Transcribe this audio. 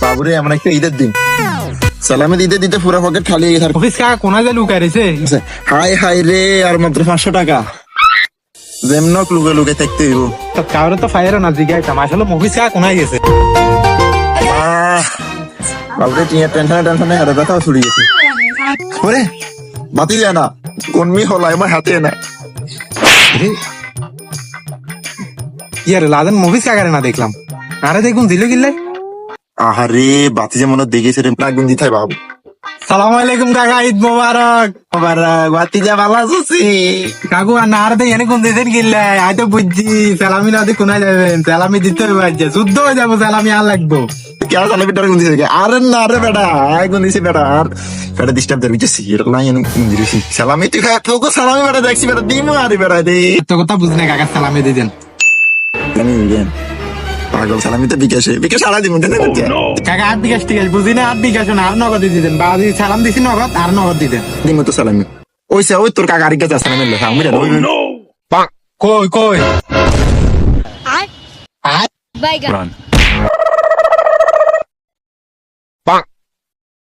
বাবুরে এমন একটা ঈদের দিন সালামে দিতে দিতে পুরো পকেট খালি হয়ে গেছে। অফিস কাকা কোনা যে লুকায় রয়েছে হাই হাই রে, আর মাত্র 500 টাকা যেমনক লুকে লুকে থাকতে হইব। কারোর তো ফায়ারও না জিজ্ঞাসা আসলে অফিস কাকা কোনায় গেছে। বাবুরে টেনশনে টেনশনে হাতে ব্যথাও ছুড়ে গেছে। ওরে বাতি যায় না, কোনমি হল আমার হাতে না। ইয়ার লাদেন অফিস কাকারে না দেখলাম, আরে দেখুন দিল গিল্লে। আহারে বাতি যে মনে দেখেছে রে, প্রাগুন দিথাই বাবু। সালাম আলাইকুম কাকা, ঈদ মোবারক। মোবারক, বাতি যা ভালো আছি কাকু আর না আর এনে কোন দিয়েছেন গিল্লে, আই তো বুঝছি সালামি না দিয়ে কোনায় যাবেন, সালামি দিতে হবে আজ শুদ্ধ হয়ে যাবো, সালামি আর লাগবো। কে সালামি টার গুন দিছে? আরে না রে বেটা, আই গুন দিছে বেটা। আর বেটা ডিস্টার্ব দের বিচে সির নাই এনে গুন দিছি। সালামি তুই খায় তোকে সালামি বেটা দেখছি বেটা দিমু আরে বেটা দে। তো কথা বুঝনে কাকা সালামি দিতেন। আমি গেন পাগল সালামি তো বিকাশে বিকাশ আড়া দিমু দেন করতে। কাকা 8 বিকাশ ঠিক আছে, বুঝি না 8 বিকাশ না, আর নগদ দিতেন। বাদি সালাম দিছি নগদ, আর নগদ দিতেন। দিমু তো সালামি। ওইসে ওই তোর কাকা আরিকা যাচ্ছে না মেলে আমি রে। কই কই Bye, guys.